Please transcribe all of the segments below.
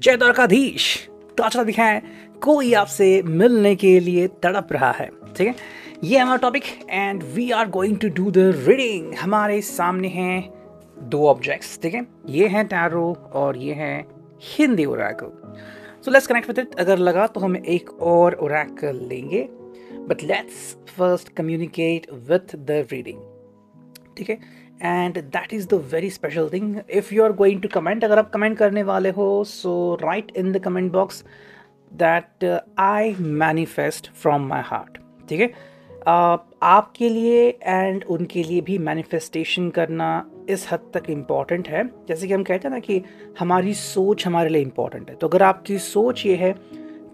जय द्वारकाधीश। तो अच्छा दिखाए कोई आपसे मिलने के लिए तड़प रहा है। ठीक है, ये हमारा topic and we are going to do the reading. हमारे सामने हैं दो ऑब्जेक्ट्स। ठीक है, ये है टैरो और ये है Hindi oracle. So let's connect with it. अगर लगा तो हम एक और ओरेकल लेंगे, but let's first communicate with the reading. ठीक है, and that is the very special thing. If you are going to comment, अगर आप कमेंट करने वाले हो, so write in the comment box that I manifest from my heart. ठीक है, आपके लिए एंड उनके लिए भी मैनिफेस्टेशन करना इस हद तक इम्पॉर्टेंट है, जैसे कि हम कहते हैं ना कि हमारी सोच हमारे लिए इम्पॉर्टेंट है। तो अगर आपकी सोच ये है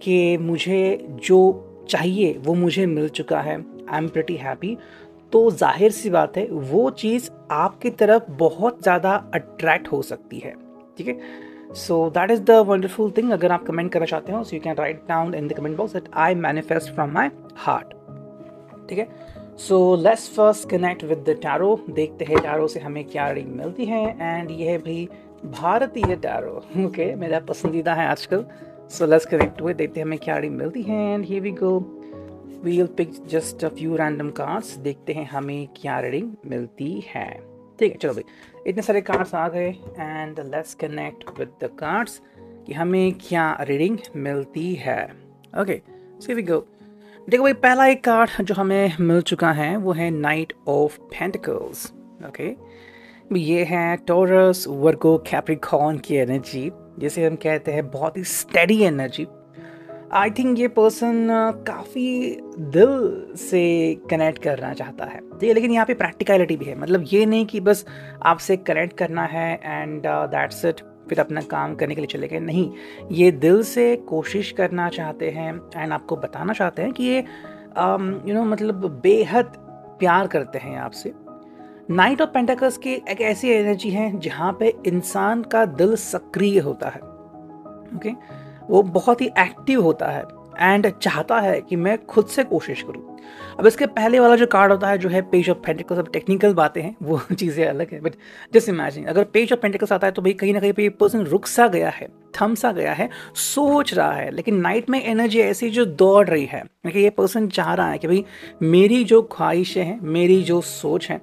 कि मुझे जो चाहिए वो मुझे मिल चुका है, आई एम प्रिटी हैप्पी, तो जाहिर सी बात है वो चीज़ आपकी तरफ बहुत ज़्यादा अट्रैक्ट हो सकती है। ठीक है, so that is the wonderful thing. अगर आप कमेंट करना चाहते हो, so you can write down in the comment box that I manifest from my heart. ठीक है, so let's first connect with the tarot. देखते हैं टैरो से हमें क्या रीडिंग मिलती है। एंड ये है भाई भारतीय टैरो। ओके, मेरा पसंदीदा है आजकल। सो लेट्स कनेक्ट हुए, देखते हैं हमें क्या रीडिंग मिलती है। And here we go, we'll pick just a few random cards। देखते हैं हमें क्या रीडिंग मिलती है। ठीक है, चलो भाई, इतने सारे कार्ड्स आ गए and let's connect with the cards कि हमें क्या रीडिंग मिलती है। Okay, so we go. देखो भाई, पहला एक कार्ड जो हमें मिल चुका है वो है नाइट ऑफ पेंटिकल्स। ओके, ये है टॉरस, वर्गो, कैप्रिकॉर्न की एनर्जी, जिसे हम कहते हैं बहुत ही स्टेडी एनर्जी। आई थिंक ये पर्सन काफ़ी दिल से कनेक्ट करना चाहता है। ठीक है, लेकिन यहाँ पे प्रैक्टिकलिटी भी है। मतलब ये नहीं कि बस आपसे कनेक्ट करना है एंड दैट्स इट, फिर अपना काम करने के लिए चले गए। नहीं, ये दिल से कोशिश करना चाहते हैं एंड आपको बताना चाहते हैं कि ये मतलब बेहद प्यार करते हैं आपसे। नाइट ऑफ पेंटाकल्स की एक ऐसी एनर्जी है जहाँ पे इंसान का दिल सक्रिय होता है। ओके, वो बहुत ही एक्टिव होता है एंड चाहता है कि मैं खुद से कोशिश करूं। अब इसके पहले वाला जो कार्ड होता है जो है पेज ऑफ पेंटिकल्स, अब टेक्निकल बातें हैं, वो चीज़ें अलग है, बट जस्ट इमेजिन अगर पेज ऑफ पेंटिकल्स आता है तो भाई कहीं ना कहीं पे पर्सन रुक सा गया है, थम सा गया है, सोच रहा है। लेकिन नाइट में एनर्जी ऐसी जो दौड़ रही है कि ये पर्सन चाह रहा है कि भाई मेरी जो ख्वाहिशें हैं, मेरी जो सोच है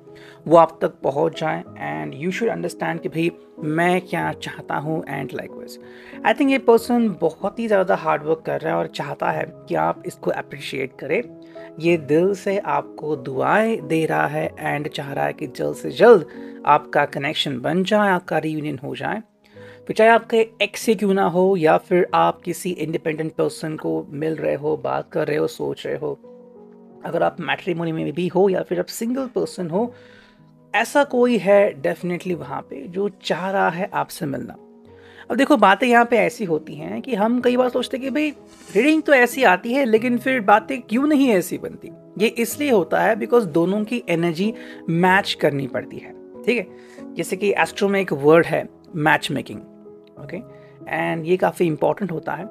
वो आप तक पहुंच जाए एंड यू शुड अंडरस्टैंड कि भाई मैं क्या चाहता हूँ एंड लाइकवाइज। आई थिंक ये पर्सन बहुत ही ज़्यादा हार्ड वर्क कर रहा है और चाहता है कि आप इसको अप्रिशिएट करें। ये दिल से आपको दुआएं दे रहा है एंड चाह रहा है कि जल्द से जल्द आपका कनेक्शन बन जाए, आपका रियूनियन हो जाए। फिर चाहे आपके एक्स से क्यों ना हो या फिर आप किसी इंडिपेंडेंट पर्सन को मिल रहे हो, बात कर रहे हो, सोच रहे हो, अगर आप मैट्रिमोनी में भी हो या फिर आप सिंगल पर्सन हो, ऐसा कोई है डेफिनेटली वहाँ पे जो चाह रहा है आपसे मिलना। अब देखो, बातें यहाँ पे ऐसी होती हैं कि हम कई बार सोचते हैं कि भाई रीडिंग तो ऐसी आती है लेकिन फिर बातें क्यों नहीं ऐसी बनती। ये इसलिए होता है बिकॉज दोनों की एनर्जी मैच करनी पड़ती है। ठीक है, जैसे कि एस्ट्रो में एक वर्ड है मैच मेकिंग। ओके, एंड ये काफ़ी इंपॉर्टेंट होता है।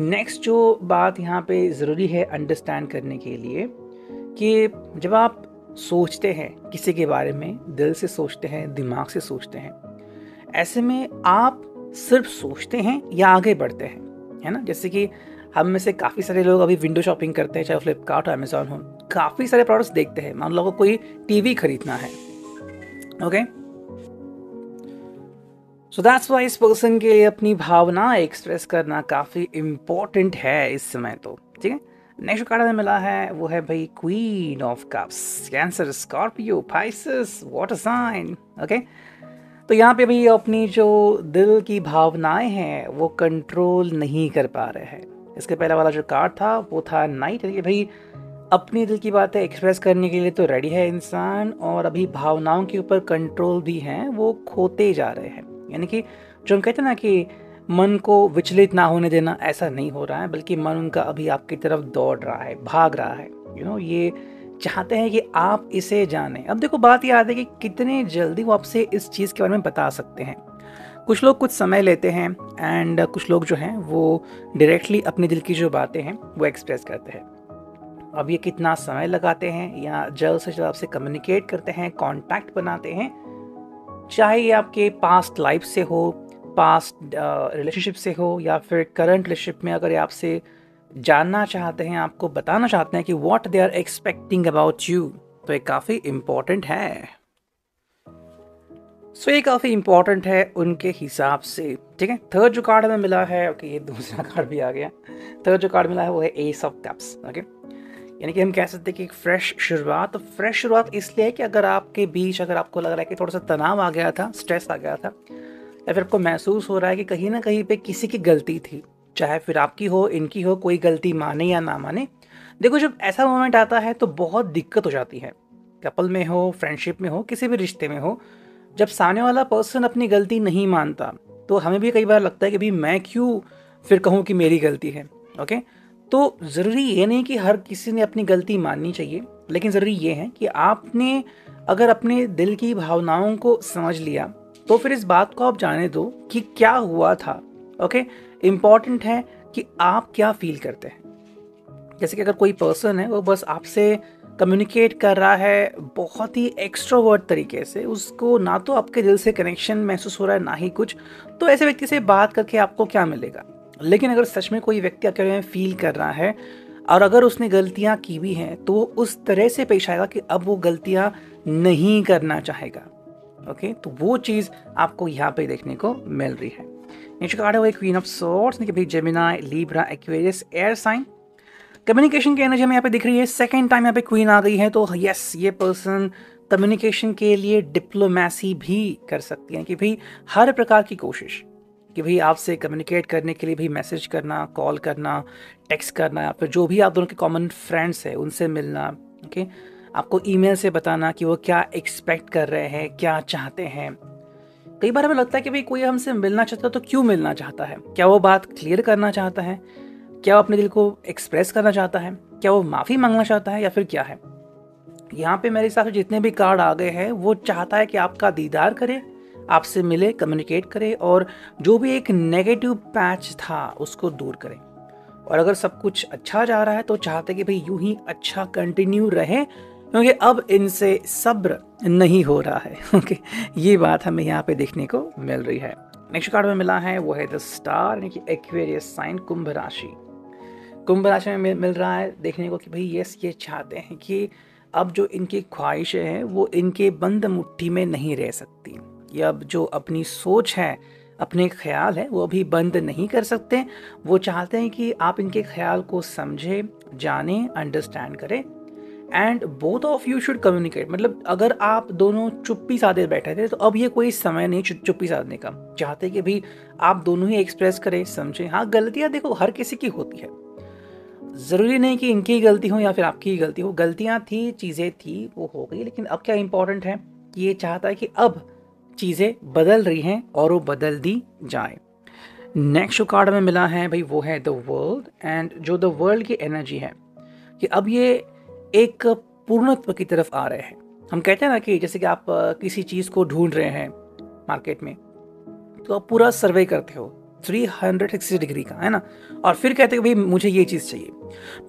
नेक्स्ट जो बात यहाँ पे ज़रूरी है अंडरस्टैंड करने के लिए कि जब आप सोचते हैं किसी के बारे में, दिल से सोचते हैं, दिमाग से सोचते हैं, ऐसे में आप सिर्फ सोचते हैं या आगे बढ़ते हैं, है ना। जैसे कि हम में से काफ़ी सारे लोग अभी विंडो शॉपिंग करते हैं, चाहे फ्लिपकार्ट हो, अमेजोन हो, काफ़ी सारे प्रोडक्ट्स देखते हैं। मान लो कोई टीवी खरीदना है। ओके, सो दैट्स वाई इस पर्सन के लिए अपनी भावना एक्सप्रेस करना काफ़ी इम्पोर्टेंट है इस समय। तो ठीक है, नेक्स्ट कार्ड हमें मिला है वो है भाई queen of cups, Cancer, Scorpio, Pisces, water sign. Okay, तो यहाँ पे भी अपनी जो दिल की भावनाएं हैं वो कंट्रोल नहीं कर पा रहे हैं। इसके पहले वाला जो कार्ड था वो था नाइट। ये भाई अपनी दिल की बातें एक्सप्रेस करने के लिए तो रेडी है इंसान, और अभी भावनाओं के ऊपर कंट्रोल भी है वो खोते जा रहे हैं। यानी कि जो हम कहते हैं ना कि मन को विचलित ना होने देना, ऐसा नहीं हो रहा है, बल्कि मन उनका अभी आपकी तरफ दौड़ रहा है, भाग रहा है। ये चाहते हैं कि आप इसे जानें। अब देखो, बात यह आती है कि कितने जल्दी वो आपसे इस चीज़ के बारे में बता सकते हैं। कुछ लोग कुछ समय लेते हैं एंड कुछ लोग जो हैं वो डायरेक्टली अपने दिल की जो बातें हैं वो एक्सप्रेस करते हैं। अब ये कितना समय लगाते हैं या जल्द से जल्द आपसे कम्युनिकेट करते हैं, कांटेक्ट बनाते हैं, चाहे ये आपके पास्ट लाइफ से हो, पास्ट रिलेशनशिप से हो या फिर करंट रिलेशनशिप में, अगर ये आपसे जानना चाहते हैं, आपको बताना चाहते हैं कि what they are expecting about you, तो ये काफ़ी इम्पोर्टेंट है। सो ये काफ़ी इम्पोर्टेंट है उनके हिसाब से, ठीक है। थर्ड जो कार्ड हमें मिला है, ओके ये दूसरा कार्ड भी आ गया। थर्ड जो कार्ड मिला है वो है एस ऑफ कप्स, ओके। यानी कि हम कह सकते हैं कि एक फ्रेश शुरुआत। तो फ्रेश शुरुआत इसलिए है कि अगर आपके बीच, अगर आपको लग रहा है कि थोड़ा सा तनाव आ गया था, स्ट्रेस आ गया था, या फिर आपको महसूस हो रहा है कि कहीं ना कहीं पे किसी की गलती थी, चाहे फिर आपकी हो, इनकी हो, कोई गलती माने या ना माने। देखो जब ऐसा मोमेंट आता है तो बहुत दिक्कत हो जाती है, कपल में हो, फ्रेंडशिप में हो, किसी भी रिश्ते में हो। जब सामने वाला पर्सन अपनी गलती नहीं मानता तो हमें भी कई बार लगता है कि भाई मैं क्यों फिर कहूँ कि मेरी गलती है, ओके। तो ज़रूरी ये नहीं कि हर किसी ने अपनी गलती माननी चाहिए, लेकिन ज़रूरी ये है कि आपने अगर अपने दिल की भावनाओं को समझ लिया तो फिर इस बात को आप जाने दो कि क्या हुआ था, ओके। इम्पॉर्टेंट है कि आप क्या फील करते हैं। जैसे कि अगर कोई पर्सन है वो बस आपसे कम्युनिकेट कर रहा है बहुत ही एक्स्ट्रोवर्ट तरीके से, उसको ना तो आपके दिल से कनेक्शन महसूस हो रहा है ना ही कुछ, तो ऐसे व्यक्ति से बात करके आपको क्या मिलेगा। लेकिन अगर सच में कोई व्यक्ति आपके बारे में फील कर रहा है और अगर उसने गलतियां की भी हैं तो उस तरह से पेश आएगा कि अब वो गलतियां नहीं करना चाहेगा, ओके। तो वो चीज़ आपको यहाँ पे देखने को मिल रही है। नेक्स्ट कार्ड है वो क्वीन ऑफ सॉर्ड्स, भाई Gemini, Libra, Aquarius, air sign. Communication की एनर्जी हमें यहाँ पे दिख रही है। सेकेंड टाइम यहाँ पे क्वीन आ गई है, तो यस ये पर्सन कम्युनिकेशन के लिए डिप्लोमेसी भी कर सकती है कि भाई हर प्रकार की कोशिश कि भाई आपसे कम्युनिकेट करने के लिए भी मैसेज करना, कॉल करना, टेक्स्ट करना, या फिर जो भी आप दोनों के कॉमन फ्रेंड्स हैं उनसे मिलना, ओके। आपको ईमेल से बताना कि वो क्या एक्सपेक्ट कर रहे हैं, क्या चाहते हैं। कई बार हमें लगता है कि भाई कोई हमसे मिलना चाहता है तो क्यों मिलना चाहता है, क्या वो बात क्लियर करना चाहता है, क्या वो अपने दिल को एक्सप्रेस करना चाहता है, क्या वो माफ़ी मांगना चाहता है, या फिर क्या है। यहाँ पे मेरे हिसाब से जितने भी कार्ड आ गए हैं वो चाहता है कि आपका दीदार करे, आपसे मिले, कम्युनिकेट करे और जो भी एक नेगेटिव पैच था उसको दूर करे। और अगर सब कुछ अच्छा जा रहा है तो चाहते कि भाई यूं ही अच्छा कंटिन्यू रहे, क्योंकि अब इनसे सब्र नहीं हो रहा है, ओके। ये बात हमें यहाँ पे देखने को मिल रही है। नेक्स्ट कार्ड में मिला है वो है द स्टार, यानी कि एक्वेरियस साइन, कुंभ राशि। कुंभ राशि में मिल रहा है देखने को कि भाई यस ये चाहते हैं कि अब जो इनकी ख्वाहिशें हैं वो इनके बंद मुट्ठी में नहीं रह सकती। ये अब जो अपनी सोच है, अपने ख्याल है, वो अभी बंद नहीं कर सकते। वो चाहते हैं कि आप इनके ख्याल को समझे, जाने, अंडरस्टैंड करें and both of you should communicate. मतलब अगर आप दोनों चुप्पी साधे बैठे थे तो अब ये कोई समय नहीं चुप्पी साधने का। चाहते कि भाई आप दोनों ही एक्सप्रेस करें, समझें। हाँ गलतियाँ देखो हर किसी की होती है, ज़रूरी नहीं कि इनकी गलती हो या फिर आपकी ही गलती हो। गलतियाँ थी, चीज़ें थी, वो हो गई, लेकिन अब क्या इम्पोर्टेंट है कि ये चाहता है कि अब चीज़ें बदल रही हैं और वो बदल दी जाए। नेक्स्ट जो कार्ड में मिला है भाई वो है द वर्ल्ड, एंड जो द वर्ल्ड की एनर्जी है कि अब ये एक पूर्णत्व की तरफ आ रहे हैं। हम कहते हैं ना कि जैसे कि आप किसी चीज़ को ढूंढ रहे हैं मार्केट में, तो आप पूरा सर्वे करते हो 360 डिग्री का, है ना, और फिर कहते हो भाई मुझे ये चीज़ चाहिए।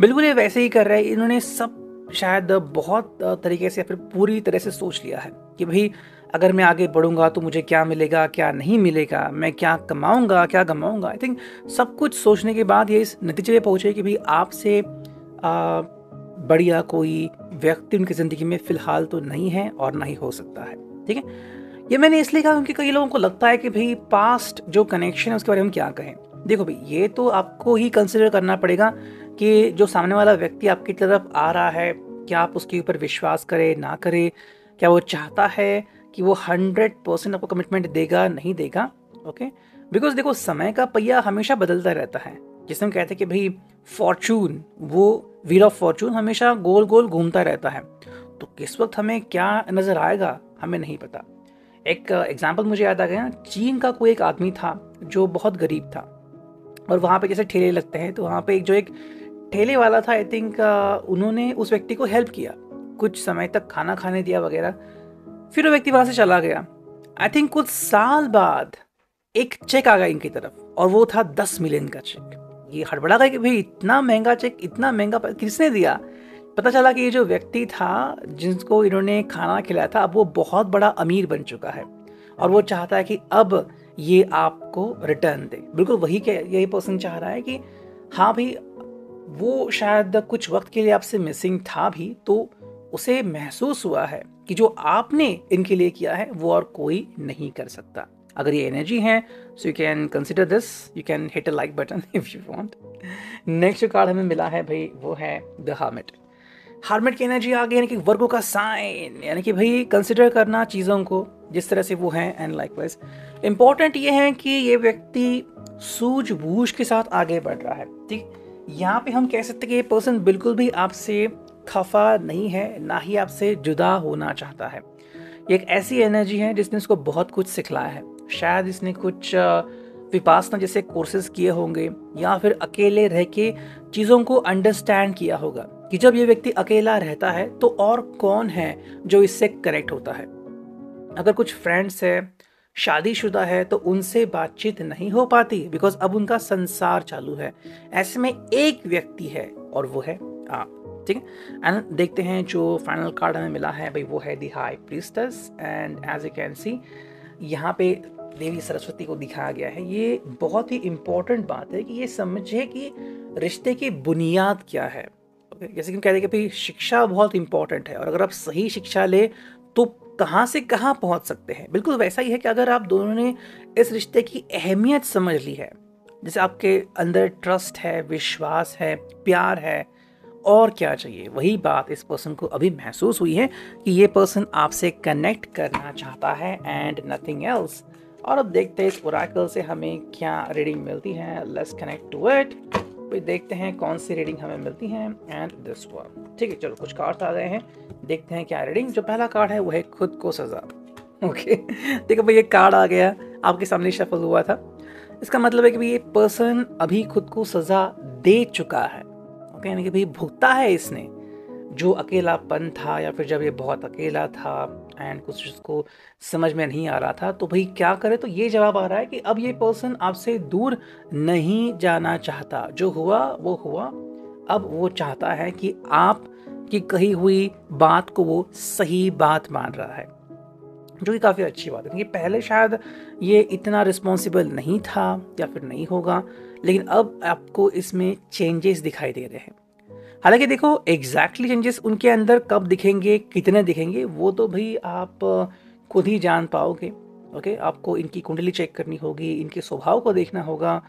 बिल्कुल ये वैसे ही कर रहे हैं। इन्होंने सब शायद बहुत तरीके से या फिर पूरी तरह से सोच लिया है कि भाई अगर मैं आगे बढ़ूंगा तो मुझे क्या मिलेगा, क्या नहीं मिलेगा, मैं क्या कमाऊंगा, क्या गमाऊंगा। आई थिंक सब कुछ सोचने के बाद ये इस नतीजे पे पहुंचे कि भाई आपसे बढ़िया कोई व्यक्ति उनकी ज़िंदगी में फ़िलहाल तो नहीं है और ना ही हो सकता है, ठीक है। ये मैंने इसलिए कहा क्योंकि कई लोगों को लगता है कि भाई पास्ट जो कनेक्शन है उसके बारे में क्या कहें। देखो भाई ये तो आपको ही कंसिडर करना पड़ेगा कि जो सामने वाला व्यक्ति आपकी तरफ आ रहा है, क्या आप उसके ऊपर विश्वास करें ना करें, क्या वो चाहता है कि वो 100% आपको कमिटमेंट देगा नहीं देगा, ओके। बिकॉज देखो समय का पहिया हमेशा बदलता रहता है। जिसे हम कहते हैं कि भाई फॉर्चून, वो व्हील ऑफ फॉर्चून हमेशा गोल गोल घूमता रहता है। तो किस वक्त हमें क्या नज़र आएगा हमें नहीं पता। एक एग्जाम्पल मुझे याद आ गया, चीन का कोई एक आदमी था जो बहुत गरीब था और वहाँ पे जैसे ठेले लगते हैं तो वहाँ पे एक ठेले वाला था, आई थिंक उन्होंने उस व्यक्ति को हेल्प किया, कुछ समय तक खाना खाने दिया वगैरह। फिर वो व्यक्ति वहाँ से चला गया। आई थिंक कुछ साल बाद एक चेक आ गया इनकी तरफ और वो था 10 मिलियन का चेक। ये हड़बड़ा गया कि भाई इतना महंगा चेक, इतना महंगा किसने दिया। पता चला कि ये जो व्यक्ति था जिसको इन्होंने खाना खिलाया था अब वो बहुत बड़ा अमीर बन चुका है और वो चाहता है कि अब ये आपको रिटर्न दे। बिल्कुल वही क्या यही पर्सन चाह रहा है कि हाँ भाई, वो शायद कुछ वक्त के लिए आपसे मिसिंग था भी, तो उसे महसूस हुआ है कि जो आपने इनके लिए किया है वो और कोई नहीं कर सकता। अगर ये एनर्जी है so you can consider this, you can hit a like button if you want. Next card हमें मिला है भाई वो है द हर्मिट। हार्मिट की एनर्जी आ गई, यानी कि वर्गो का साइन, यानी कि भाई कंसिडर करना चीज़ों को जिस तरह से वो हैं। एंड लाइकवाइज इंपॉर्टेंट ये है कि ये व्यक्ति सूझबूझ के साथ आगे बढ़ रहा है। ठीक, यहाँ पे हम कह सकते हैं कि ये पर्सन बिल्कुल भी आपसे खफा नहीं है, ना ही आपसे जुदा होना चाहता है। ये एक ऐसी एनर्जी है जिसने उसको बहुत कुछ सिखलाया है। शायद इसने कुछ विपासना जैसे कोर्सेज किए होंगे, या फिर अकेले रह के चीज़ों को अंडरस्टैंड किया होगा कि जब ये व्यक्ति अकेला रहता है तो और कौन है जो इससे कनेक्ट होता है। अगर कुछ फ्रेंड्स है, शादीशुदा है, तो उनसे बातचीत नहीं हो पाती बिकॉज अब उनका संसार चालू है। ऐसे में एक व्यक्ति है और वो है आप। ठीक है, एंड देखते हैं जो फाइनल कार्ड हमें मिला है भाई वो है the high priestess. And as you can see यहाँ पे देवी सरस्वती को दिखाया गया है। ये बहुत ही इंपॉर्टेंट बात है कि ये समझे कि रिश्ते की बुनियाद क्या है। जैसे कि हम कहते हैं कि भाई शिक्षा बहुत इंपॉर्टेंट है, और अगर आप सही शिक्षा ले तो कहाँ से कहाँ पहुँच सकते हैं। बिल्कुल वैसा ही है कि अगर आप दोनों ने इस रिश्ते की अहमियत समझ ली है, जैसे आपके अंदर ट्रस्ट है, विश्वास है, प्यार है, और क्या चाहिए, वही बात इस पर्सन को अभी महसूस हुई है कि ये पर्सन आपसे कनेक्ट करना चाहता है एंड नथिंग एल्स। और अब देखते हैं इस ओरेकल से हमें क्या रीडिंग मिलती है। Let's connect to it. फिर देखते हैं कौन सी रीडिंग हमें मिलती है एंड दिस वन। ठीक है, चलो कुछ कार्ड्स आ गए हैं, देखते हैं क्या रीडिंग। जो पहला कार्ड है वो है खुद को सजा। ओके देखो भाई, ये कार्ड आ गया आपके सामने शफल हुआ था। इसका मतलब है कि भाई ये पर्सन अभी खुद को सजा दे चुका है। ओके, यानी कि भाई भुगता है इसने जो अकेलापन था, या फिर जब ये बहुत अकेला था एंड कुछ उसको समझ में नहीं आ रहा था, तो भाई क्या करे। तो ये जवाब आ रहा है कि अब ये पर्सन आपसे दूर नहीं जाना चाहता। जो हुआ वो हुआ, अब वो चाहता है कि आप की कही हुई बात को वो सही बात मान रहा है, जो कि काफ़ी अच्छी बात है। क्योंकि पहले शायद ये इतना रिस्पॉन्सिबल नहीं था या फिर नहीं होगा, लेकिन अब आपको इसमें चेंजेस दिखाई दे रहे हैं। हालांकि देखो एग्जैक्टली चेंजेस उनके अंदर कब दिखेंगे, कितने दिखेंगे, वो तो भाई आप खुद ही जान पाओगे। ओके, आपको इनकी कुंडली चेक करनी होगी, इनके स्वभाव को देखना होगा,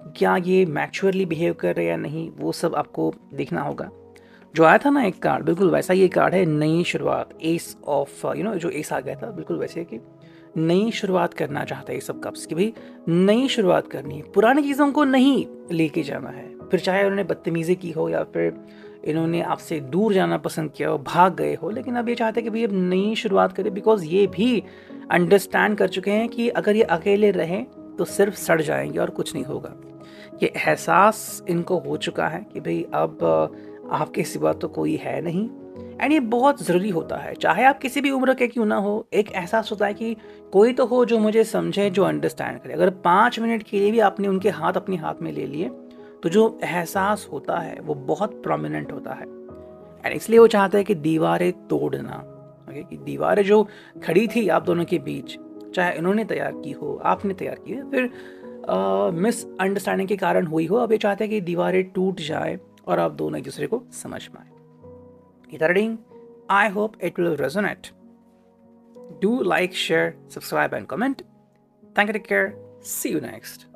क्या ये मैच्योरली बिहेव कर रहे हैं या नहीं, वो सब आपको देखना होगा। जो आया था ना एक कार्ड, बिल्कुल वैसा ये कार्ड है, नई शुरुआत, एस ऑफ जो एस आ गया था बिल्कुल वैसे कि नई शुरुआत करना चाहता है ये सब कप्स की। भाई नई शुरुआत करनी है, पुरानी चीज़ों को नहीं लेके जाना है। फिर चाहे उन्होंने बदतमीजी की हो या फिर इन्होंने आपसे दूर जाना पसंद किया हो, भाग गए हो, लेकिन अब ये चाहते हैं कि भाई अब नई शुरुआत करें। बिकॉज ये भी अंडरस्टैंड कर चुके हैं कि अगर ये अकेले रहें तो सिर्फ सड़ जाएंगे और कुछ नहीं होगा। ये एहसास इनको हो चुका है कि भाई अब आपके सिवा तो कोई है नहीं। एंड ये बहुत ज़रूरी होता है, चाहे आप किसी भी उम्र के क्यों ना हो, एक एहसास होता है कि कोई तो हो जो मुझे समझे, जो अंडरस्टैंड करे। अगर 5 मिनट के लिए भी आपने उनके हाथ अपने हाथ में ले लिए, तो जो एहसास होता है वो बहुत प्रोमिनेंट होता है। एंड इसलिए वो चाहते हैं कि दीवारें तोड़ना। ओके, कि दीवारें जो खड़ी थी आप दोनों के बीच, चाहे इन्होंने तैयार की हो, आपने तैयार की हो, फिर मिसअंडरस्टैंडिंग के कारण हुई हो, अब ये चाहते हैं कि दीवारें टूट जाए और आप दोनों एक दूसरे को समझ पाए। Reading, I hope it will resonate. Do like, share, subscribe and comment. Thank you, take care. See you next.